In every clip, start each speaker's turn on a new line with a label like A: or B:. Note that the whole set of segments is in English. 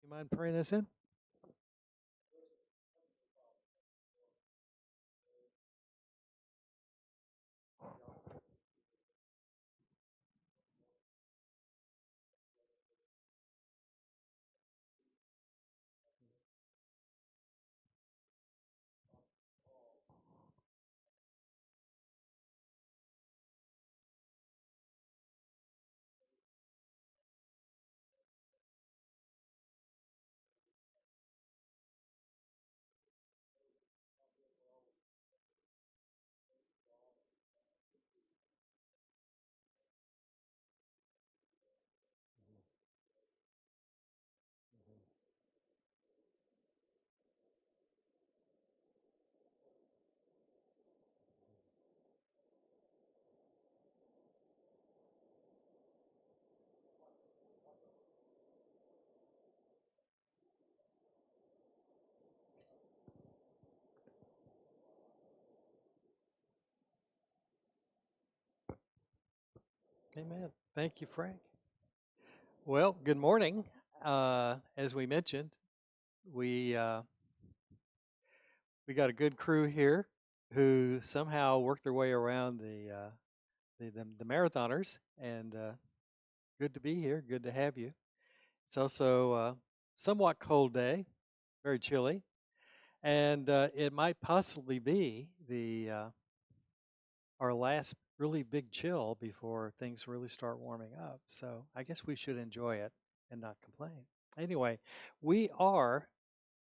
A: You mind praying us in? Amen. Thank you, Frank. Well, good morning. As we mentioned, we uh, we got a good crew here who somehow worked their way around the marathoners, and good to be here. Good to have you. It's also somewhat cold day, very chilly, and it might possibly be the our last really big chill before things really start warming up. So I guess we should enjoy it and not complain. Anyway, we are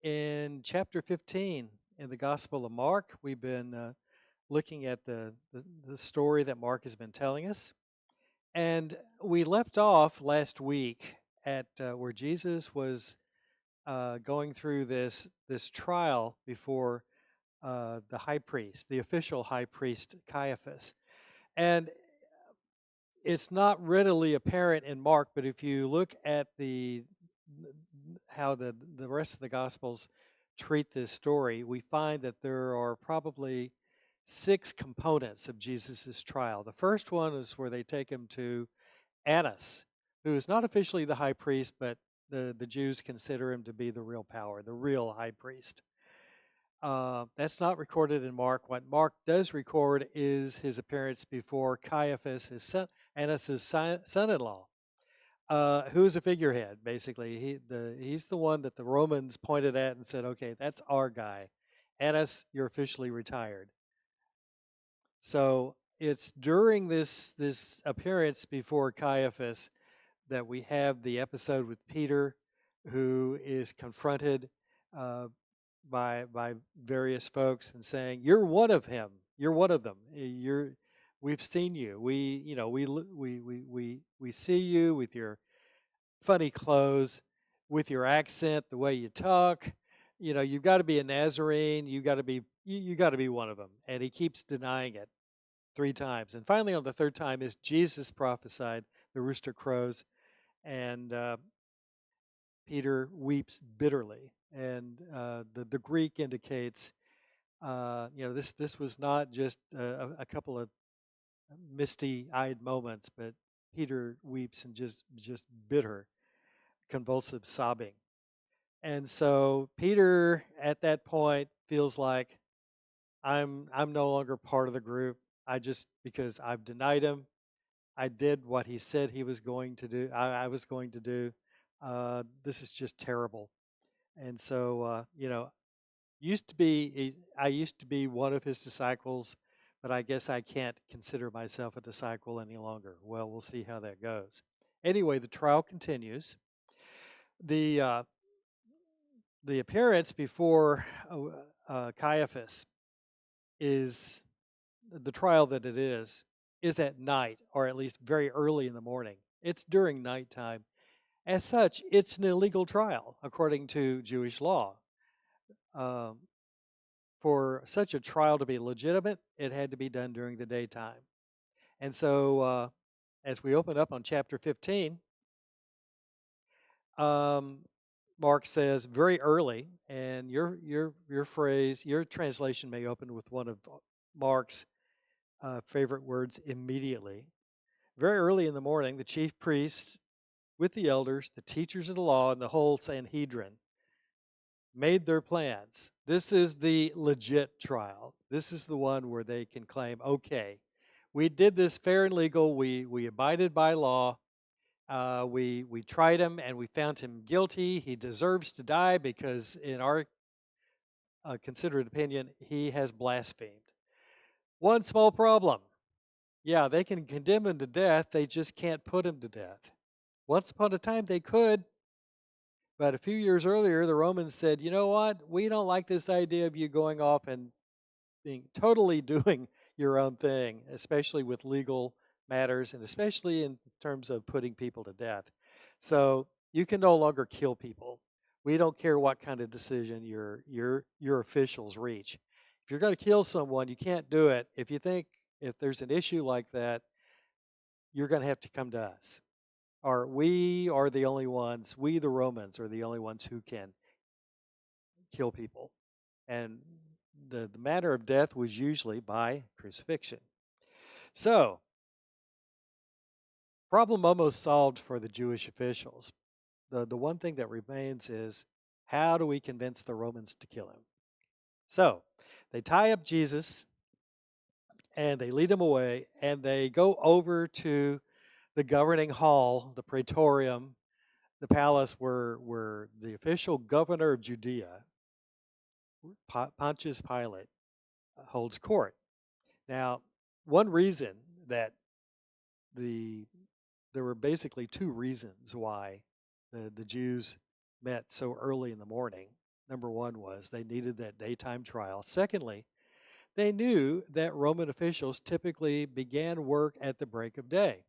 A: in chapter 15 in the Gospel of Mark. We've been looking at the story that Mark has been telling us. And we left off last week at where Jesus was going through this trial before the high priest, the official high priest Caiaphas. And it's not readily apparent in Mark, but if you look at how the rest of the Gospels treat this story, we find that there are probably six components of Jesus' trial. The first one is where they take him to Annas, who is not officially the high priest, but the Jews consider him to be the real power, the real high priest. That's not recorded in Mark. What Mark does record is his appearance before Caiaphas, his son, Annas' son-in-law, who's a figurehead, basically. He's the one that the Romans pointed at and said, okay, that's our guy. Annas, you're officially retired. So it's during this appearance before Caiaphas that we have the episode with Peter, who is confronted uh, by various folks and saying, "You're one of him. You're one of them. We've seen you. We see you with your funny clothes, with your accent, the way you talk. You've got to be a Nazarene. You got to be one of them." And he keeps denying it three times. And finally, on the third time, is Jesus prophesied, the rooster crows, and Peter weeps bitterly. And the Greek indicates, this was not just a couple of misty-eyed moments, but Peter weeps and just bitter, convulsive sobbing. And so Peter, at that point, feels like I'm no longer part of the group. Because I've denied him, I did what he said he was going to do. I was going to do. This is just terrible. And so, I used to be one of his disciples, but I guess I can't consider myself a disciple any longer. Well, we'll see how that goes. Anyway, the trial continues. The uh, the appearance before Caiaphas is the trial that it is at night, or at least very early in the morning. It's during nighttime. As such, it's an illegal trial according to Jewish law. Um, for such a trial to be legitimate, it had to be done during the daytime. And so, as we open up on chapter 15, um, Mark says very early, and your translation may open with one of Mark's favorite words, immediately. Very early in the morning, the chief priests with the elders, the teachers of the law, and the whole Sanhedrin, made their plans. This is the legit trial. This is the one where they can claim, okay, we did this fair and legal. We abided by law. We tried him and we found him guilty. He deserves to die because, in our considered opinion, he has blasphemed. One small problem. Yeah, they can condemn him to death. They just can't put him to death. Once upon a time, they could. But a few years earlier, the Romans said, you know what? We don't like this idea of you going off and being totally doing your own thing, especially with legal matters and especially in terms of putting people to death. So you can no longer kill people. We don't care what kind of decision your officials reach. If you're going to kill someone, you can't do it. If you think if there's an issue like that, you're going to have to come to us. Or we are the only ones, we the Romans are the only ones who can kill people. And the manner of death was usually by crucifixion. So, problem almost solved for the Jewish officials. The one thing that remains is, how do we convince the Romans to kill him? So, they tie up Jesus and they lead him away and they go over to the governing hall, the praetorium, the palace where the official governor of Judea, Pontius Pilate, holds court. Now, one reason that there were basically two reasons why the Jews met so early in the morning. Number one was they needed that daytime trial. Secondly, they knew that Roman officials typically began work at the break of day.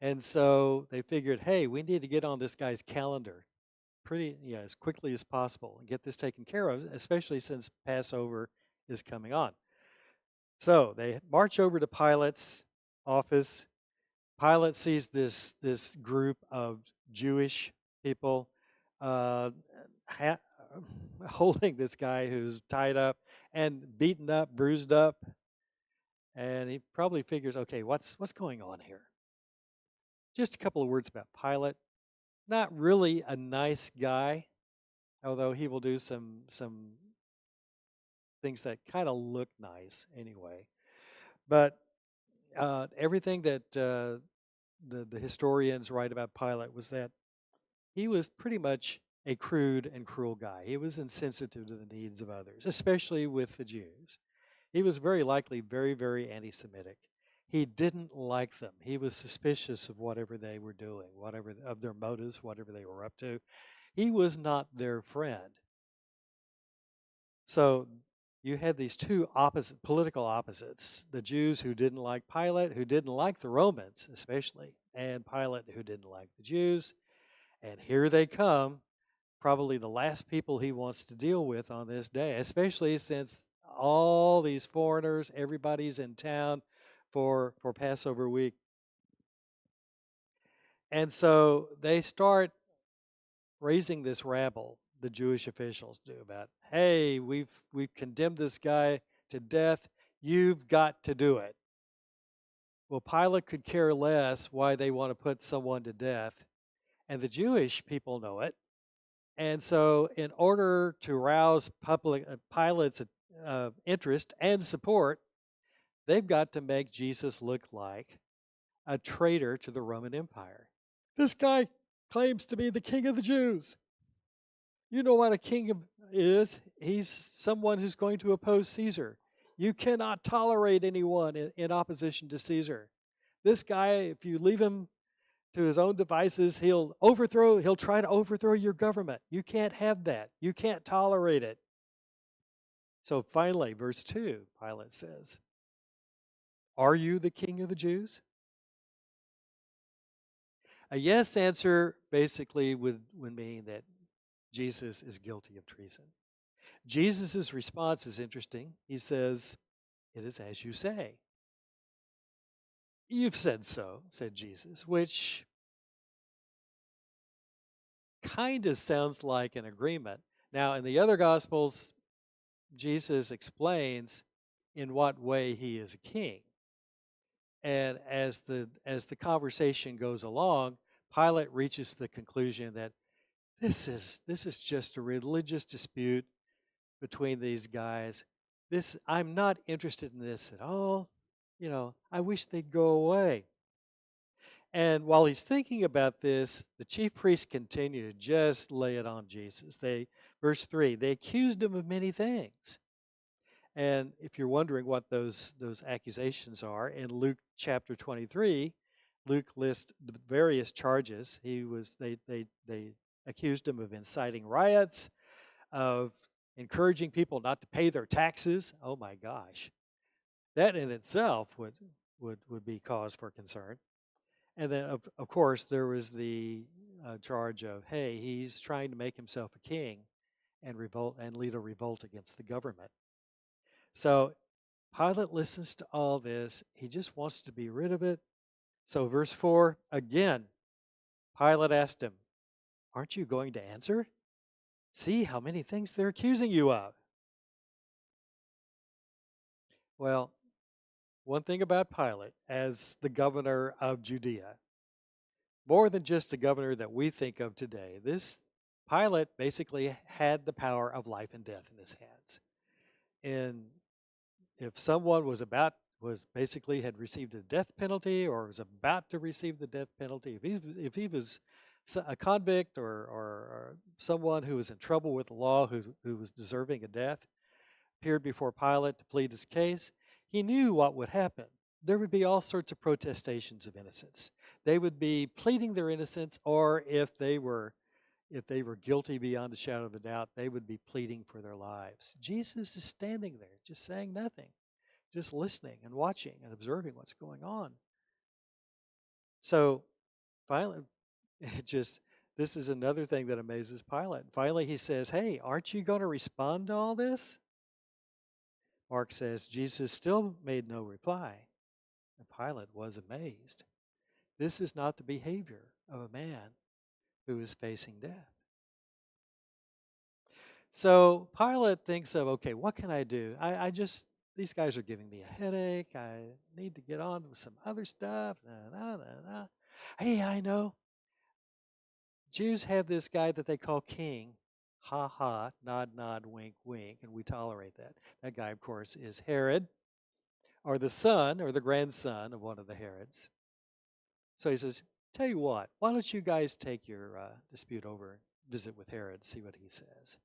A: And so they figured, hey, we need to get on this guy's calendar as quickly as possible and get this taken care of, especially since Passover is coming on. So they march over to Pilate's office. Pilate sees this group of Jewish people uh, ha- holding this guy who's tied up and beaten up, bruised up, and he probably figures, okay, what's going on here? Just a couple of words about Pilate. Not really a nice guy, although he will do some things that kind of look nice anyway. But everything that the historians write about Pilate was that he was pretty much a crude and cruel guy. He was insensitive to the needs of others, especially with the Jews. He was very likely very, very anti-Semitic. He didn't like them. He was suspicious of whatever they were doing, whatever of their motives, whatever they were up to. He was not their friend. So you had these two political opposites: the Jews who didn't like Pilate, who didn't like the Romans especially, and Pilate who didn't like the Jews. And here they come, probably the last people he wants to deal with on this day, especially since all these foreigners, everybody's in town for Passover week. And so they start raising this rabble, the Jewish officials do, about, hey, we've condemned this guy to death. You've got to do it. Well, Pilate could care less why they want to put someone to death, and the Jewish people know it. And so, in order to rouse Pilate's interest and support, they've got to make Jesus look like a traitor to the Roman Empire. This guy claims to be the king of the Jews. You know what a king is? He's someone who's going to oppose Caesar. You cannot tolerate anyone in opposition to Caesar. This guy, if you leave him to his own devices, he'll try to overthrow your government. You can't have that. You can't tolerate it. So finally, verse 2, Pilate says, "Are you the king of the Jews?" A yes answer basically would mean that Jesus is guilty of treason. Jesus' response is interesting. He says, "It is as you say." "You've said so," said Jesus, which kind of sounds like an agreement. Now, in the other Gospels, Jesus explains in what way he is a king. And as the conversation goes along, Pilate reaches the conclusion that this is just a religious dispute between these guys. I'm not interested in this at all. I wish they'd go away. And while he's thinking about this, the chief priests continue to just lay it on Jesus. Verse 3, they accused him of many things. And if you're wondering what those accusations are, in Luke chapter 23, Luke lists the various charges. They accused him of inciting riots, of encouraging people not to pay their taxes. Oh my gosh. That in itself would be cause for concern. And then, of course, there was the charge of, hey, he's trying to make himself a king and lead a revolt against the government. So Pilate listens to all this. He just wants to be rid of it. So verse 4, again, Pilate asked him, aren't you going to answer? See how many things they're accusing you of. Well, one thing about Pilate, as the governor of Judea, more than just the governor that we think of today, this Pilate basically had the power of life and death in his hands. And if someone was basically had received a death penalty or was about to receive the death penalty, if he was a convict or someone who was in trouble with the law, who was deserving of death, appeared before Pilate to plead his case, he knew what would happen. There would be all sorts of protestations of innocence. They would be pleading their innocence, or if they were guilty beyond a shadow of a doubt, they would be pleading for their lives. Jesus is standing there, just saying nothing, just listening and watching and observing what's going on. So finally, this is another thing that amazes Pilate. Finally, he says, hey, aren't you going to respond to all this? Mark says, Jesus still made no reply, and Pilate was amazed. This is not the behavior of a man who is facing death. So Pilate thinks of, okay, what can I do? These guys are giving me a headache. I need to get on with some other stuff. Hey, I know. Jews have this guy that they call king. Ha ha, nod nod, wink wink, and we tolerate that. That guy, of course, is Herod, or the son or the grandson of one of the Herods. So he says, tell you what, why don't you guys take your dispute over and visit with Herod, see what he says.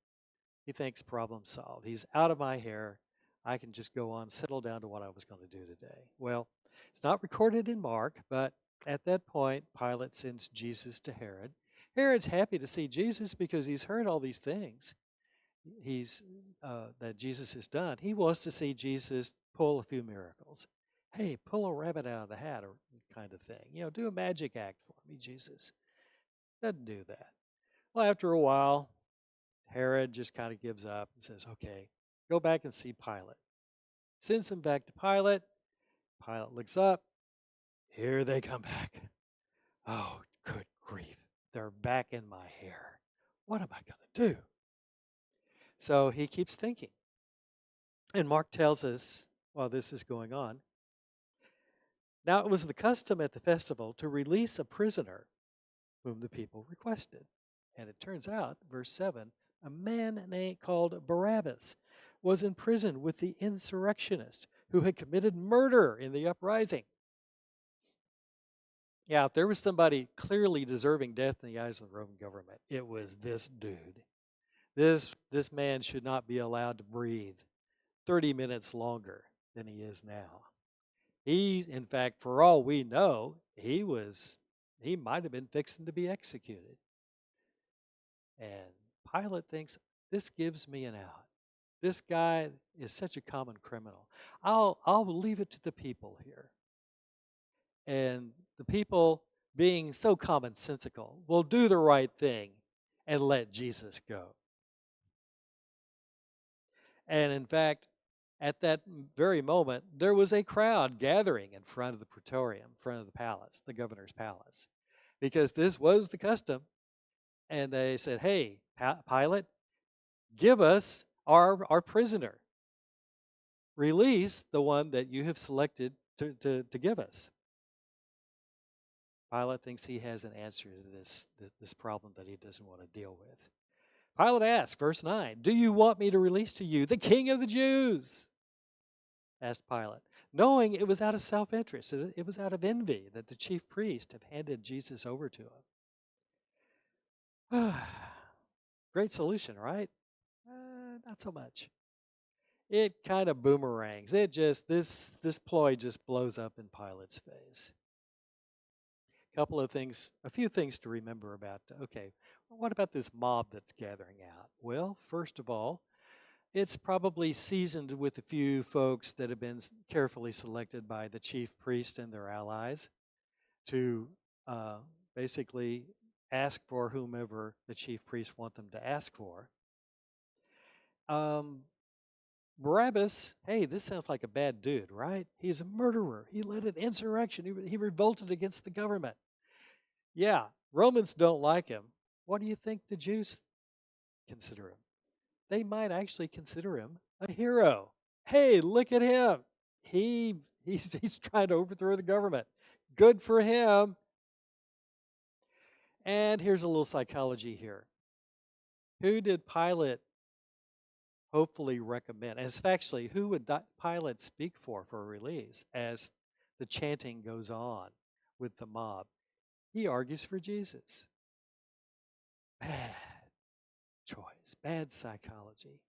A: He thinks problem solved. He's out of my hair. I can just go on, settle down to what I was going to do today. Well, it's not recorded in Mark, but at that point, Pilate sends Jesus to Herod. Herod's happy to see Jesus because he's heard all these things that Jesus has done. He wants to see Jesus pull a few miracles. Hey, pull a rabbit out of the hat, or kind of thing. Do a magic act for me, Jesus. Doesn't do that. Well, after a while, Herod just kind of gives up and says, okay, go back and see Pilate. Sends him back to Pilate. Pilate looks up. Here they come back. Oh, good grief. They're back in my hair. What am I going to do? So he keeps thinking. And Mark tells us while this is going on, now it was the custom at the festival to release a prisoner whom the people requested. And it turns out, verse 7, a man called Barabbas was in prison with the insurrectionist who had committed murder in the uprising. Yeah, if there was somebody clearly deserving death in the eyes of the Roman government, it was this dude. This man should not be allowed to breathe 30 minutes longer than he is now. He, in fact, for all we know, he might have been fixing to be executed. And Pilate thinks, this gives me an out. This guy is such a common criminal. I'll leave it to the people here. And the people, being so commonsensical, will do the right thing and let Jesus go. And in fact, at that very moment, there was a crowd gathering in front of the praetorium, in front of the palace, the governor's palace, because this was the custom. And they said, hey, Pilate, give us our prisoner. Release the one that you have selected to give us. Pilate thinks he has an answer to this problem that he doesn't want to deal with. Pilate asks, verse 9, "Do you want me to release to you the King of the Jews?" asked Pilate, knowing it was out of self-interest. It was out of envy that the chief priest had handed Jesus over to him. Great solution, right? Not so much. It kind of boomerangs. This ploy just blows up in Pilate's face. A few things to remember about. Okay, what about this mob that's gathering out? Well, first of all, it's probably seasoned with a few folks that have been carefully selected by the chief priest and their allies to uh, basically ask for whomever the chief priests want them to ask for. Um, Barabbas, hey, this sounds like a bad dude, right? He's a murderer. He led an insurrection. He revolted against the government. Yeah, Romans don't like him. What do you think the Jews consider him? They might actually consider him a hero. Hey, look at him. He's trying to overthrow the government. Good for him. And here's a little psychology here. Who did Pilate hopefully recommend? As factually, who would Pilate speak for release as the chanting goes on with the mob? He argues for Jesus. Bad choice, bad psychology.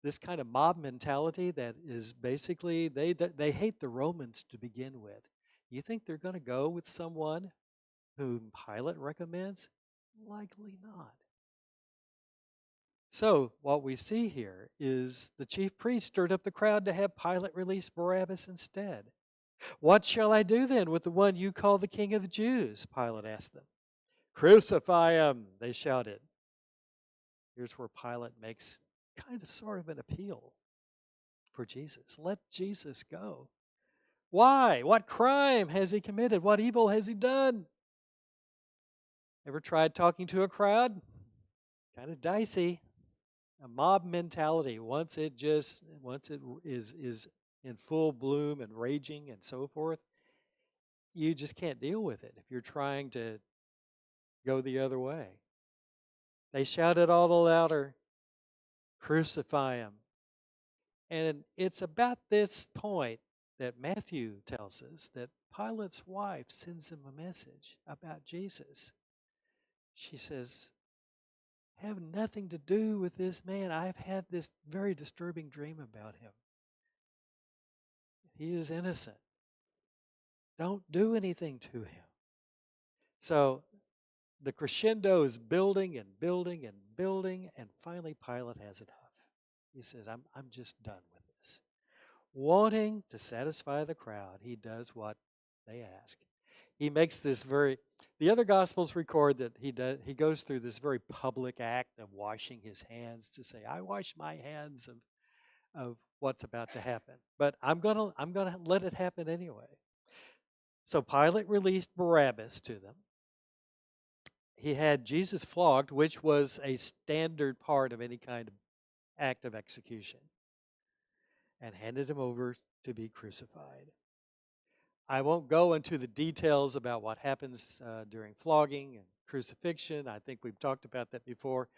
A: This kind of mob mentality that is basically, they hate the Romans to begin with. You think they're going to go with someone whom Pilate recommends? Likely not. So what we see here is the chief priest stirred up the crowd to have Pilate release Barabbas instead. "What shall I do then with the one you call the King of the Jews?" Pilate asked them. "Crucify him," they shouted. Here's where Pilate makes kind of sort of an appeal for Jesus. Let Jesus go. Why? What crime has he committed? What evil has he done? Ever tried talking to a crowd? Kind of dicey. A mob mentality. Once it is in full bloom and raging and so forth, you just can't deal with it if you're trying to go the other way. They shouted all the louder, "Crucify him." And it's about this point that Matthew tells us that Pilate's wife sends him a message about Jesus. She says, "Have nothing to do with this man. I've had this very disturbing dream about him. He is innocent. Don't do anything to him." So the crescendo is building and building and building, and finally Pilate has enough. He says, I'm just done with this. Wanting to satisfy the crowd, he does what they ask. He makes the other Gospels record that he goes through this very public act of washing his hands to say, "I wash my hands of what's about to happen. But I'm gonna let it happen anyway." So Pilate released Barabbas to them. He had Jesus flogged, which was a standard part of any kind of act of execution, and handed him over to be crucified. I won't go into the details about what happens during flogging and crucifixion. I think we've talked about that before.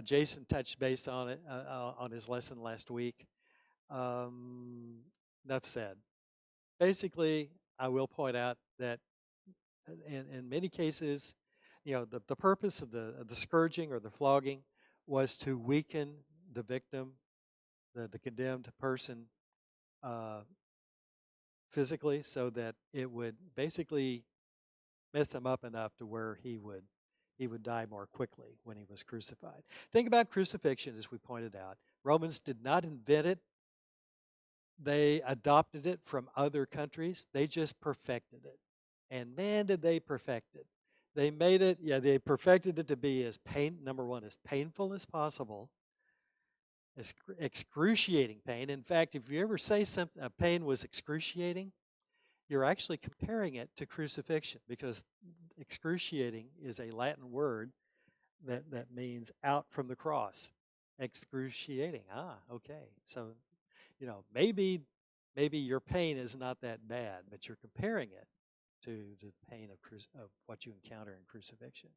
A: Jason touched base on it on his lesson last week. Enough said. Basically, I will point out that in many cases, the purpose of the scourging or the flogging was to weaken the victim, the condemned person, physically, so that it would basically mess him up enough to where he would die more quickly when he was crucified. Think about crucifixion, as we pointed out. Romans did not invent it. They adopted it from other countries. They just perfected it. And man, did they perfect it. They perfected it to be number one, as painful as possible, excruciating pain. In fact, if you ever say a pain was excruciating, you're actually comparing it to crucifixion, because excruciating is a Latin word that means out from the cross. Excruciating. Okay. So, maybe your pain is not that bad, but you're comparing it to the pain of what you encounter in crucifixion.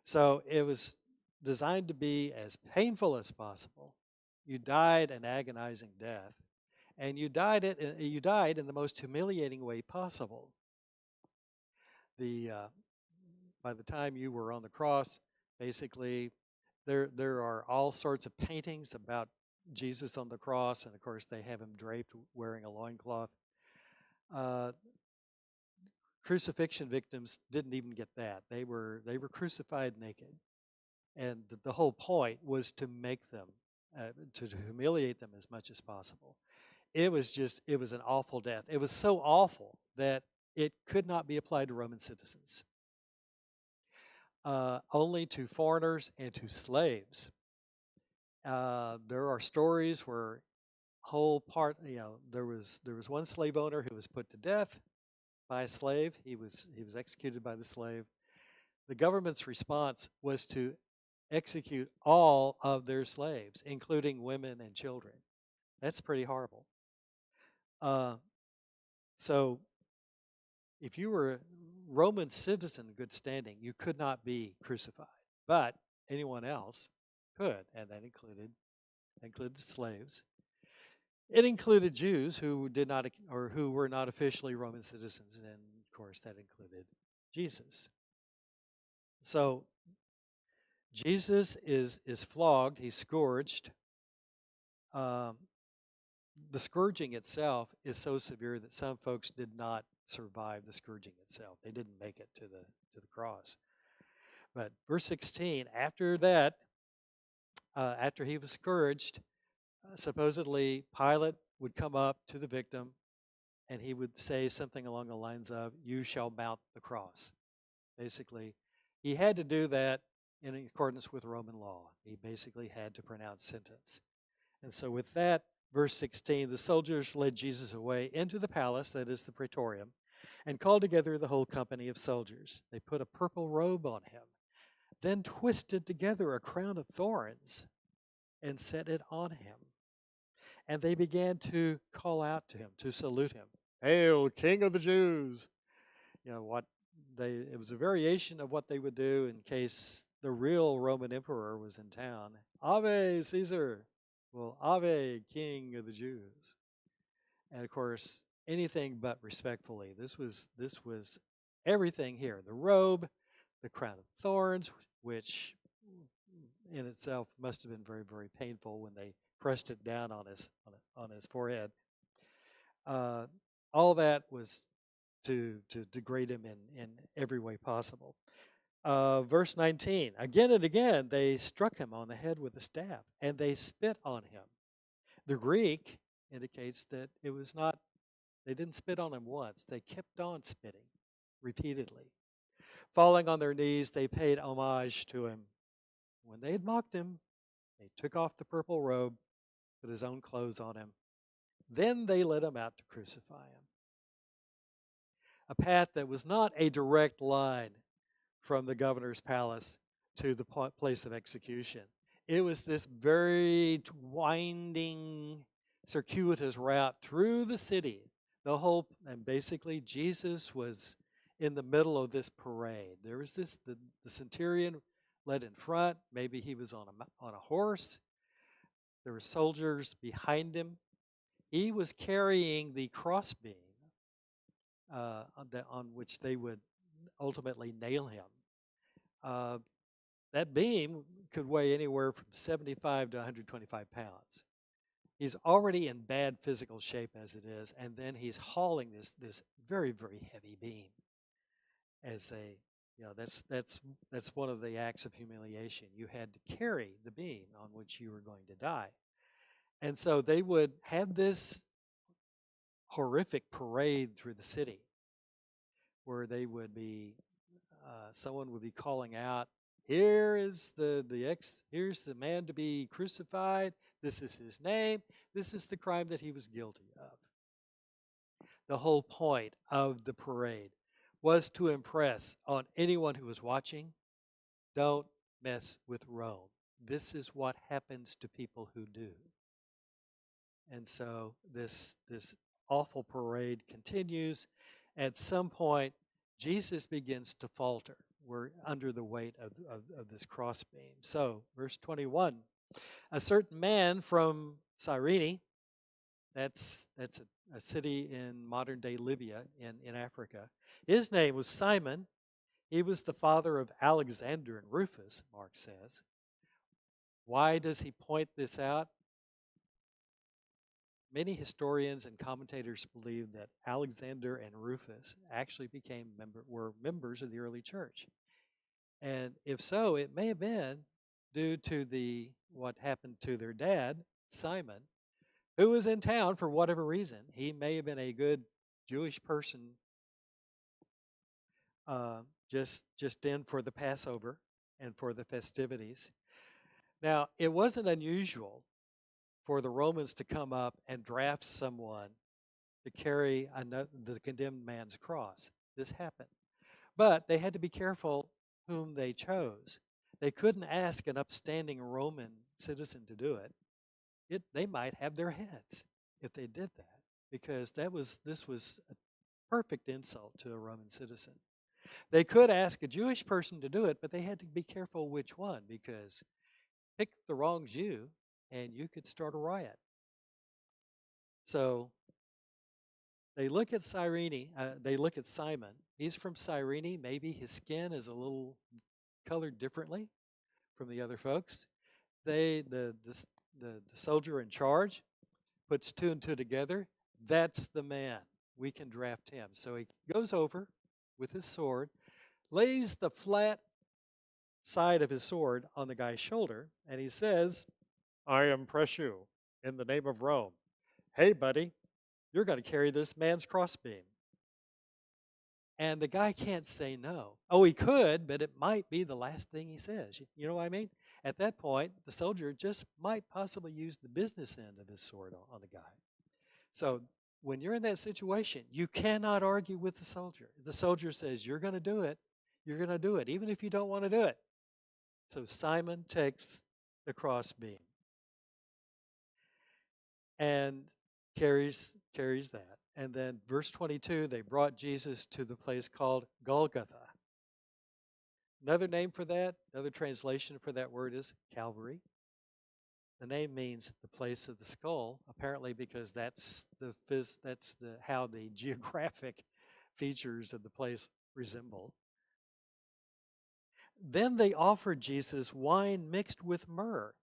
A: So it was designed to be as painful as possible. You died an agonizing death, and you died in the most humiliating way possible. The By the time you were on the cross, basically, there are all sorts of paintings about Jesus on the cross, and of course they have him draped wearing a loincloth. Uh, Crucifixion victims didn't even get that. They were crucified naked, and the whole point was to make them to humiliate them as much as possible. It was an awful death. It was so awful that it could not be applied to Roman citizens. Only to foreigners and to slaves. There are stories where there was one slave owner who was put to death by a slave. He was executed by the slave. The government's response was to execute all of their slaves, including women and children. That's pretty horrible. So if you were a Roman citizen in good standing, you could not be crucified. But anyone else could, and that included slaves. It included Jews who did not or who were not officially Roman citizens, and of course that included Jesus. So Jesus is flogged, he's scourged. The scourging itself is so severe that some folks did not survive the scourging itself. They didn't make it to the cross. But verse 16, after that, after he was scourged, supposedly Pilate would come up to the victim and he would say something along the lines of, "You shall mount the cross." Basically, he had to do that in accordance with Roman law. He basically had to pronounce sentence. And so with that, verse 16, the soldiers led Jesus away into the palace, that is the praetorium, and called together the whole company of soldiers. They put a purple robe on him, then twisted together a crown of thorns and set it on him. And they began to call out to him, to salute him. "Hail, King of the Jews!" It was a variation of what they would do in case the real Roman emperor was in town. "Ave, Caesar!" Well, "Ave, King of the Jews!" And of course, anything but respectfully. This was everything here: the robe, the crown of thorns, which in itself must have been very, very painful when they pressed it down on his forehead. All that was to degrade him in every way possible. Verse 19, again and again they struck him on the head with a staff, and they spit on him. The Greek indicates that they didn't spit on him once, they kept on spitting repeatedly. Falling on their knees, they paid homage to him. When they had mocked him, they took off the purple robe, put his own clothes on him. Then they led him out to crucify him. A path that was not a direct line from the governor's palace to the place of execution. It was this very winding, circuitous route through the city. And basically Jesus was in the middle of this parade. There was the centurion led in front. Maybe he was on a horse. There were soldiers behind him. He was carrying the crossbeam on which they would ultimately nail him. That beam could weigh anywhere from 75 to 125 pounds. He's already in bad physical shape as it is, and then he's hauling this very, very heavy beam. That's one of the acts of humiliation. You had to carry the beam on which you were going to die. And so they would have this horrific parade through the city where they would be, someone would be calling out, here's the man to be crucified. This is his name. This is the crime that he was guilty of. The whole point of the parade was to impress on anyone who was watching, don't mess with Rome. This is what happens to people who do. And so this awful parade continues, At some point, Jesus begins to falter. We're under the weight of this crossbeam. So, verse 21, a certain man from Cyrene, that's a city in modern day Libya in Africa. His name was Simon. He was the father of Alexander and Rufus, Mark says. Why does he point this out? Many historians and commentators believe that Alexander and Rufus actually were members of the early church. And if so, it may have been due to what happened to their dad, Simon, who was in town for whatever reason. He may have been a good Jewish person, just in for the Passover and for the festivities. Now, it wasn't unusual for the Romans to come up and draft someone to carry the condemned man's cross. This happened. But they had to be careful whom they chose. They couldn't ask an upstanding Roman citizen to do it. They might have their heads if they did that, because this was a perfect insult to a Roman citizen. They could ask a Jewish person to do it, but they had to be careful which one, because pick the wrong Jew and you could start a riot. So they look at they look at Simon. He's from Cyrene. Maybe his skin is a little colored differently from the other folks. The soldier in charge puts two and two together. That's the man. We can draft him. So he goes over with his sword, lays the flat side of his sword on the guy's shoulder, and he says, I impress you in the name of Rome. Hey, buddy, you're going to carry this man's crossbeam. And the guy can't say no. Oh, he could, but it might be the last thing he says. You know what I mean? At that point, the soldier just might possibly use the business end of his sword on the guy. So when you're in that situation, you cannot argue with the soldier. The soldier says, you're going to do it. You're going to do it, even if you don't want to do it. So Simon takes the crossbeam and carries that. And then verse 22, they brought Jesus to the place called Golgotha. Another name for that, another translation for that word is Calvary. The name means the place of the skull, apparently because that's how the geographic features of the place resemble. Then they offered Jesus wine mixed with myrrh.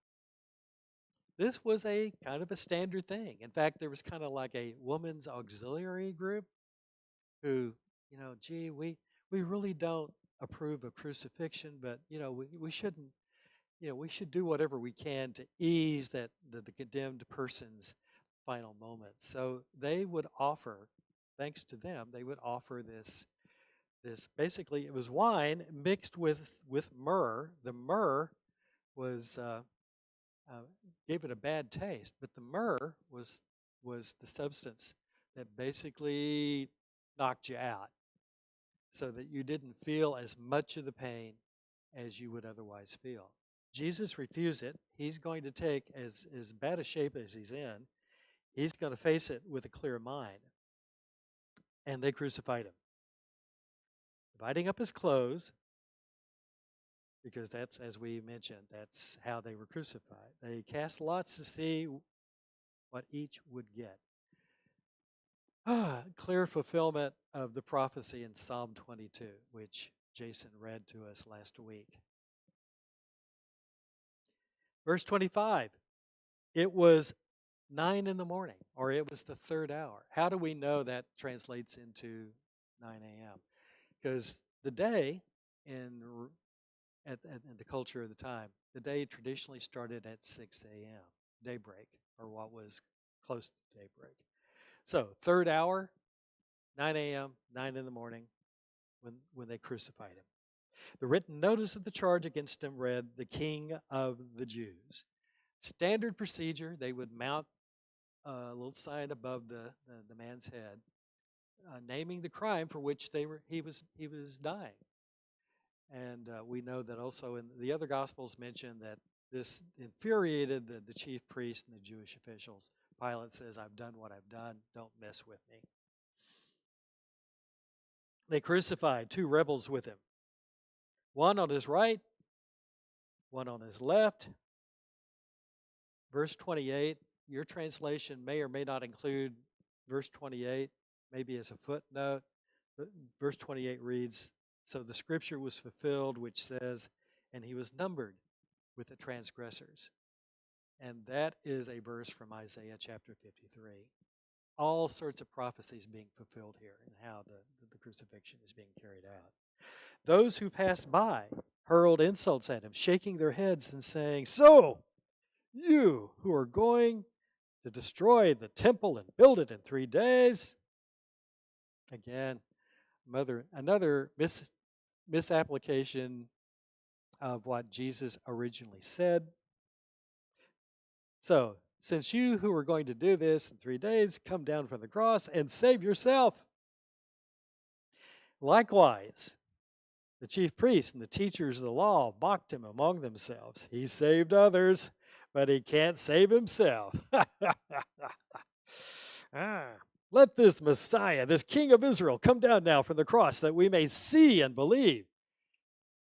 A: This was a kind of a standard thing. In fact, there was kind of like a woman's auxiliary group who, we really don't approve of crucifixion, but, we shouldn't, we should do whatever we can to ease the condemned person's final moments. So they would offer, thanks to them, they would offer this basically, it was wine mixed with myrrh. The myrrh was gave it a bad taste, but the myrrh was the substance that basically knocked you out, so that you didn't feel as much of the pain as you would otherwise feel. Jesus refused it. He's going to take as bad a shape as he's in. He's going to face it with a clear mind. And they crucified him, dividing up his clothes, because that's, as we mentioned, that's how they were crucified. They cast lots to see what each would get. Clear fulfillment of the prophecy in Psalm 22, which Jason read to us last week. Verse 25, it was 9 in the morning, or it was the third hour. How do we know that translates into 9 a.m.? Because the day in the culture of the time, the day traditionally started at 6 a.m., daybreak, or what was close to daybreak. So, third hour, 9 a.m., 9 in the morning, when they crucified him. The written notice of the charge against him read, the King of the Jews. Standard procedure, they would mount a little sign above the man's head, naming the crime for which he was dying. And we know that also in the other Gospels mention that this infuriated the chief priests and the Jewish officials. Pilate says, I've done what I've done. Don't mess with me. They crucified two rebels with him, one on his right, one on his left. Verse 28, your translation may or may not include verse 28, maybe as a footnote. But verse 28 reads, so the scripture was fulfilled, which says, and he was numbered with the transgressors. And that is a verse from Isaiah chapter 53. All sorts of prophecies being fulfilled here and how the crucifixion is being carried out. Those who passed by hurled insults at him, shaking their heads and saying, so, you who are going to destroy the temple and build it in 3 days. Again, another misapplication of what Jesus originally said. So, since you who are going to do this in 3 days, come down from the cross and save yourself. Likewise, the chief priests and the teachers of the law mocked him among themselves. He saved others, but he can't save himself. Let this Messiah, this King of Israel, come down now from the cross that we may see and believe.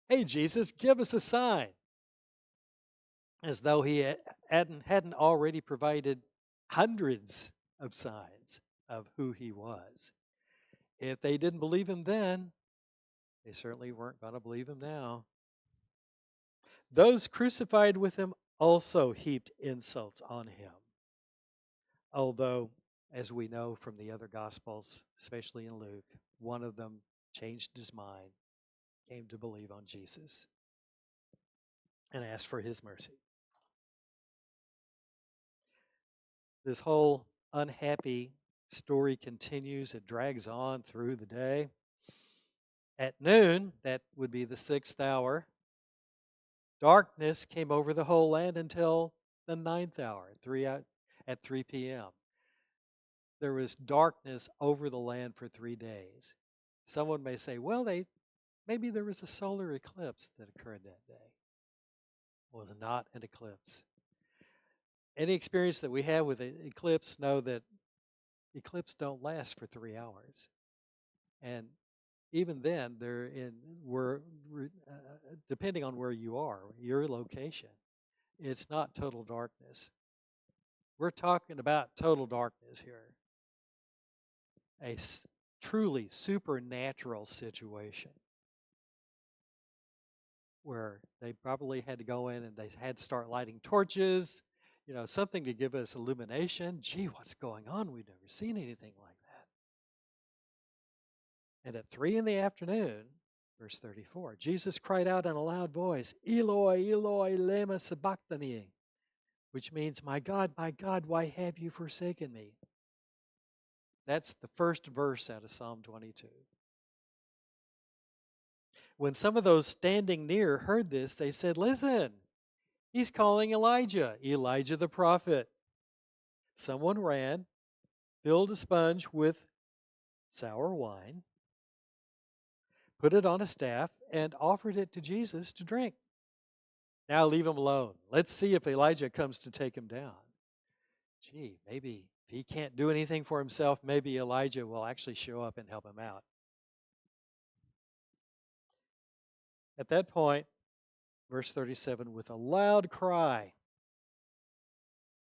A: Hey, Jesus, give us a sign. As though he hadn't already provided hundreds of signs of who he was. If they didn't believe him then, they certainly weren't going to believe him now. Those crucified with him also heaped insults on him. Although, as we know from the other Gospels, especially in Luke, one of them changed his mind, came to believe on Jesus, and asked for his mercy. This whole unhappy story continues. It drags on through the day. At noon, that would be the 6th hour, darkness came over the whole land until the 9th hour, at 3 p.m. There was darkness over the land for 3 days. Someone may say, well, maybe there was a solar eclipse that occurred that day. It was not an eclipse. Any experience that we have with an eclipse know that eclipses don't last for 3 hours. And even then, depending on where you are, your location, it's not total darkness. We're talking about total darkness here. A truly supernatural situation where they probably had to go in and they had to start lighting torches, something to give us illumination. Gee, what's going on? We've never seen anything like that. And at 3 p.m, verse 34, Jesus cried out in a loud voice, Eloi, Eloi, lema sabachthani, which means, my God, why have you forsaken me? That's the first verse out of Psalm 22. When some of those standing near heard this, they said, listen, he's calling Elijah the prophet. Someone ran, filled a sponge with sour wine, put it on a staff, and offered it to Jesus to drink. Now leave him alone. Let's see if Elijah comes to take him down. Gee, maybe if he can't do anything for himself, maybe Elijah will actually show up and help him out. At that point, verse 37, with a loud cry,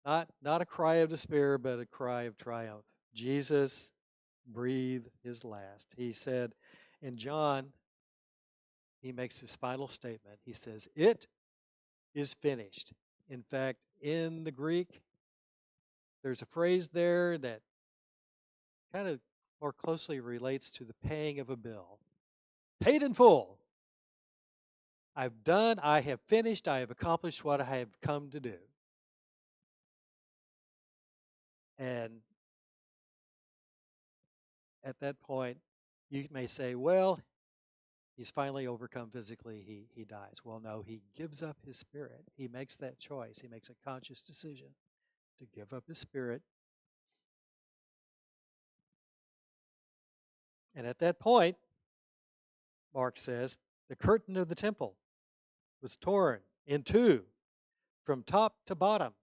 A: not a cry of despair, but a cry of triumph, Jesus breathed his last. He said, in John, he makes his final statement. He says, it is finished. In fact, in the Greek, there's a phrase there that kind of more closely relates to the paying of a bill. Paid in full. I have finished, I have accomplished what I have come to do. And at that point, you may say, well, he's finally overcome physically, he dies. Well, no, he gives up his spirit. He makes that choice. He makes a conscious decision to give up his spirit. And at that point, Mark says, the curtain of the temple was torn in two from top to bottom.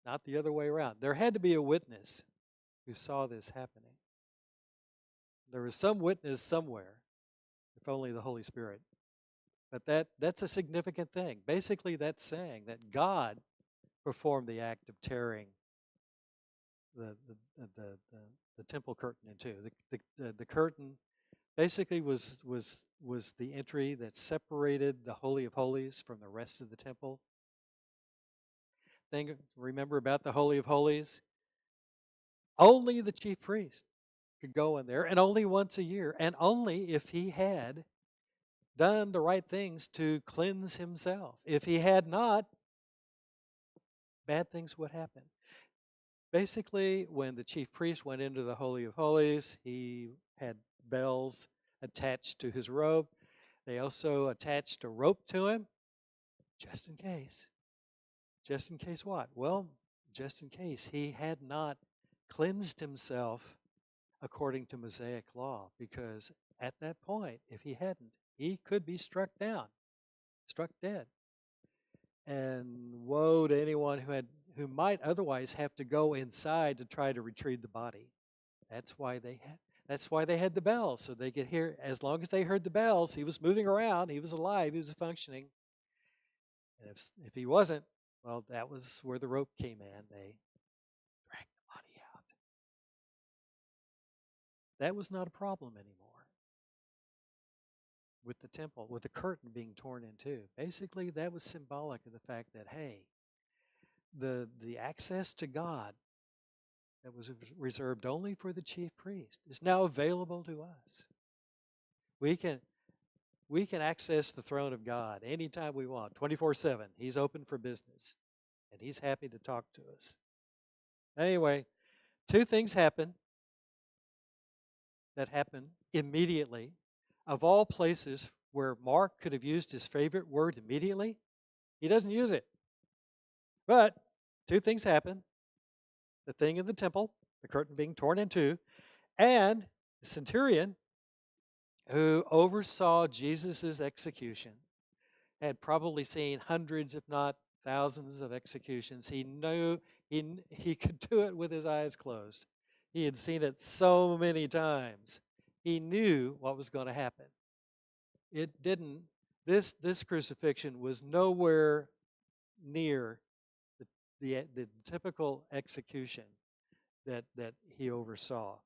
A: Not the other way around. There had to be a witness who saw this happening. There was some witness somewhere, if only the Holy Spirit. But that's a significant thing. Basically, that's saying that God performed the act of tearing the the the, the, the, the temple curtain in two. The curtain basically was the entry that separated the Holy of Holies from the rest of the temple. Remember about the Holy of Holies? Only the chief priest could go in there, and only once a year, and only if he had done the right things to cleanse himself. If he had not, bad things would happen. Basically, when the chief priest went into the Holy of Holies, he had bells attached to his robe. They also attached a rope to him, just in case. Just in case what? Well, just in case he had not cleansed himself according to Mosaic law, because at that point, if he hadn't, he could be struck down, struck dead. And woe to anyone who might otherwise have to go inside to try to retrieve the body. That's why they had the bells, so they could hear. As long as they heard the bells, he was moving around, he was alive, he was functioning. And if he wasn't, well, that was where the rope came in. They dragged the body out. That was not a problem anymore with the temple, with the curtain being torn in two. Basically, that was symbolic of the fact that, hey, the access to God that was reserved only for the chief priest is now available to us. We can access the throne of God anytime we want, 24/7. He's open for business, and he's happy to talk to us. Anyway, two things happen that happen immediately. Of all places where Mark could have used his favorite word, immediately, he doesn't use it. But two things happen. The thing in the temple, the curtain being torn in two, and the centurion who oversaw Jesus' execution had probably seen hundreds, if not thousands, of executions. He knew he could do it with his eyes closed. He had seen it so many times. He knew what was going to happen. It didn't. This crucifixion was nowhere near the typical execution that he oversaw.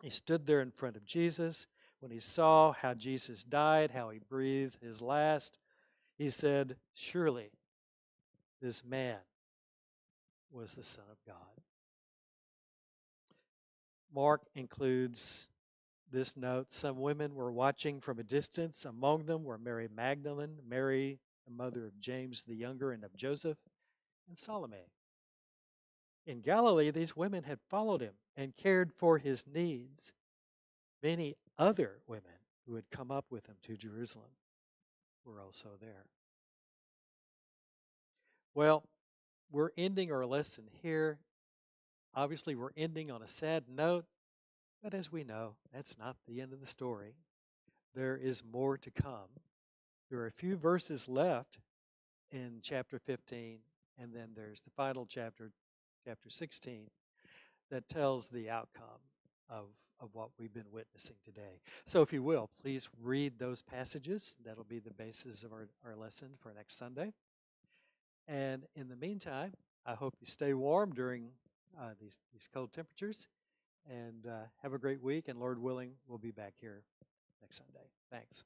A: He stood there in front of Jesus. When he saw how Jesus died, how he breathed his last, he said, "Surely this man was the Son of God." Mark includes this note: some women were watching from a distance. Among them were Mary Magdalene, Mary, the mother of James the Younger and of Joseph, and Salome. In Galilee, these women had followed him and cared for his needs. Many other women who had come up with him to Jerusalem were also there. Well, we're ending our lesson here. Obviously, we're ending on a sad note, but as we know, that's not the end of the story. There is more to come. There are a few verses left in chapter 15, and then there's the final chapter, chapter 16, that tells the outcome of what we've been witnessing today. So if you will, please read those passages. That'll be the basis of our lesson for next Sunday. And in the meantime, I hope you stay warm during these cold temperatures, and have a great week. And Lord willing, we'll be back here next Sunday. Thanks.